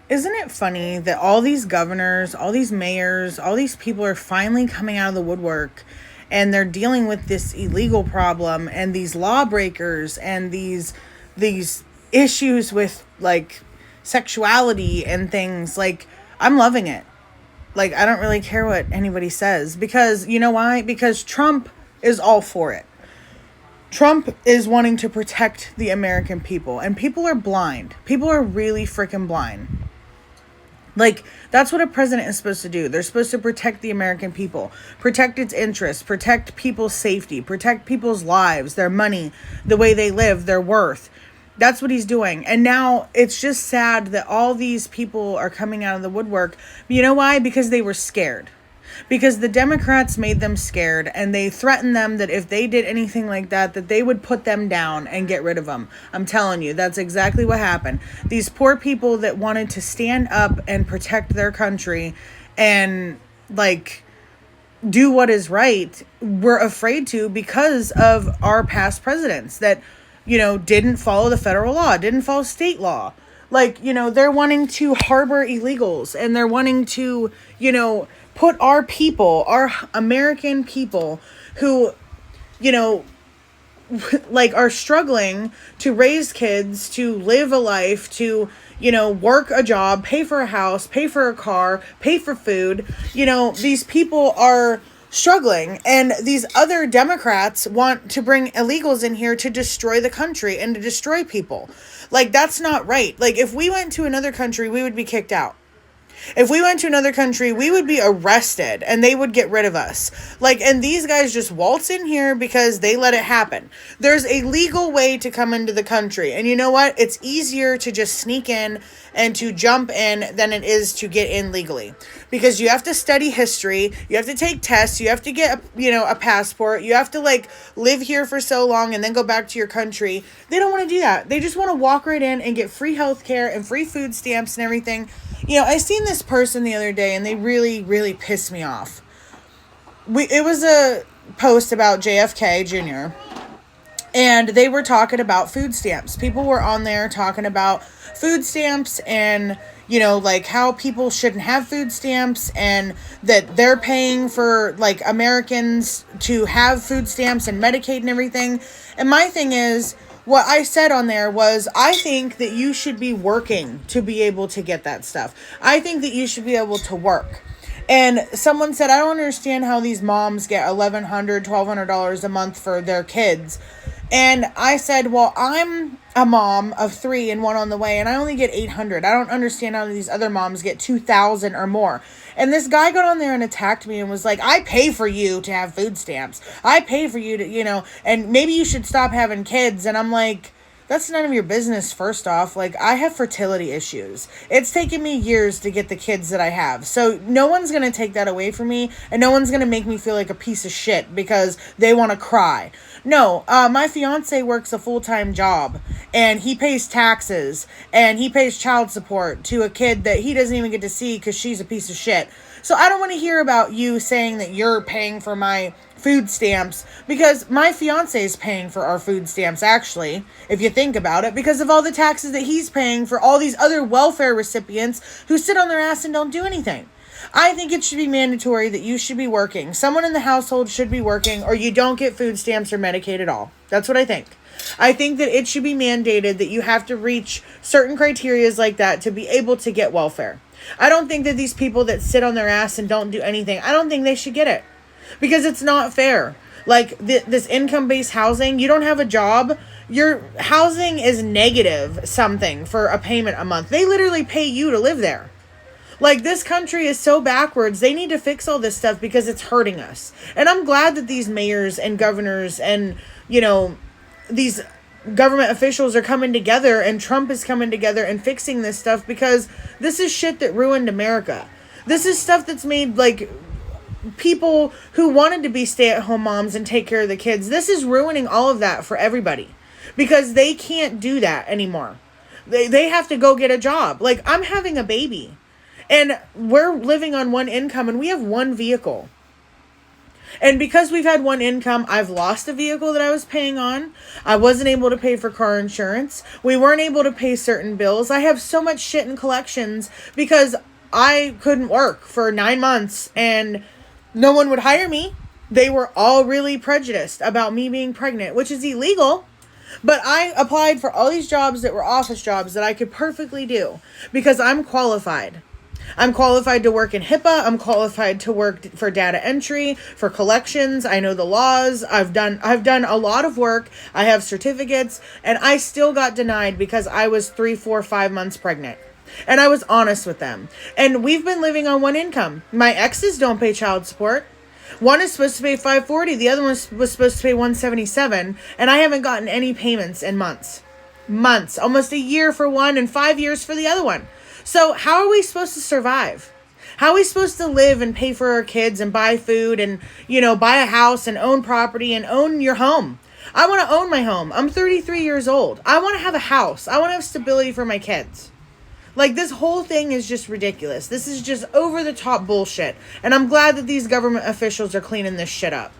Isn't it funny that all these governors, all these mayors, all these people are finally coming out of the woodwork and they're dealing with this illegal problem and these lawbreakers and these issues with like sexuality and things. Like, I'm loving it. Like, I don't really care what anybody says, because you know why? Because Trump is all for it. Trump is wanting to protect the American people, and people are blind. People are really freaking blind. Like, that's what a president is supposed to do. They're supposed to protect the American people, protect its interests, protect people's safety, protect people's lives, their money, the way they live, their worth. That's what he's doing. And now it's just sad that all these people are coming out of the woodwork. You know why? Because they were scared. Because the Democrats made them scared, and they threatened them that if they did anything like that, that they would put them down and get rid of them. I'm telling you, that's exactly what happened. These poor people that wanted to stand up and protect their country and like do what is right were afraid to, because of our past presidents that, didn't follow the federal law, didn't follow state law. Like, they're wanting to harbor illegals, and they're wanting to, put our people, our American people who, you know, like are struggling to raise kids, to live a life, to, work a job, pay for a house, pay for a car, pay for food. These people are struggling, and these other Democrats want to bring illegals in here to destroy the country and to destroy people. Like, that's not right. Like, if we went to another country, we would be kicked out. If we went to another country, we would be arrested and they would get rid of us. Like, and these guys just waltz in here because they let it happen. There's a legal way to come into the country. And you know what? It's easier to just sneak in and to jump in than it is to get in legally. Because you have to study history, you have to take tests, you have to get, a passport, you have to, live here for so long and then go back to your country. They don't want to do that. They just want to walk right in and get free health care and free food stamps and everything. I seen this person the other day and they really, really pissed me off. It was a post about JFK Jr. and they were talking about food stamps. People were on there talking about food stamps and, how people shouldn't have food stamps and that they're paying for, Americans to have food stamps and Medicaid and everything. And my thing is, what I said on there was, I think that you should be working to be able to get that stuff. I think that you should be able to work. And someone said, I don't understand how these moms get $1,100, $1,200 a month for their kids. And I said, well, I'm a mom of 3 and 1 on the way, and I only get $800. I don't understand how these other moms get $2,000 or more. And this guy got on there and attacked me and was like, I pay for you to have food stamps. I pay for you to, and maybe you should stop having kids. And I'm like, that's none of your business, first off. Like, I have fertility issues. It's taken me years to get the kids that I have. So no one's going to take that away from me, and no one's going to make me feel like a piece of shit because they want to cry. No, my fiance works a full-time job, and he pays taxes, and he pays child support to a kid that he doesn't even get to see because she's a piece of shit. So I don't want to hear about you saying that you're paying for my food stamps, because my fiance is paying for our food stamps, actually, if you think about it, because of all the taxes that he's paying for all these other welfare recipients who sit on their ass and don't do anything. I think it should be mandatory that you should be working. Someone in the household should be working, or you don't get food stamps or Medicaid at all. That's what I think. I think that it should be mandated that you have to reach certain criterias like that to be able to get welfare. I don't think that these people that sit on their ass and don't do anything, I don't think they should get it. Because it's not fair. Like, this income-based housing, you don't have a job, your housing is negative something for a payment a month. They literally pay you to live there. Like, this country is so backwards. They need to fix all this stuff because it's hurting us. And I'm glad that these mayors and governors and, these government officials are coming together, and Trump is coming together and fixing this stuff, because this is shit that ruined America. This is stuff that's made, people who wanted to be stay-at-home moms and take care of the kids. This is ruining all of that for everybody, because they can't do that anymore. They have to go get a job. Like, I'm having a baby, and we're living on one income, and we have one vehicle. And because we've had one income, I've lost a vehicle that I was paying on. I wasn't able to pay for car insurance. We weren't able to pay certain bills. I have so much shit in collections because I couldn't work for 9 months and no one would hire me. They were all really prejudiced about me being pregnant, which is illegal. But I applied for all these jobs that were office jobs that I could perfectly do because I'm qualified. I'm qualified to work in HIPAA. I'm qualified to work for data entry, for collections. I know the laws. I've done a lot of work. I have certificates, and I still got denied because I was 3, 4, 5 months pregnant. And I was honest with them. And we've been living on one income. My exes don't pay child support. One is supposed to pay $540. The other one was supposed to pay $177. And I haven't gotten any payments in months. Months. Almost a year for one and 5 years for the other one. So how are we supposed to survive? How are we supposed to live and pay for our kids and buy food and, buy a house and own property and own your home? I want to own my home. I'm 33 years old. I want to have a house. I want to have stability for my kids. Like, this whole thing is just ridiculous. This is just over the top bullshit. And I'm glad that these government officials are cleaning this shit up.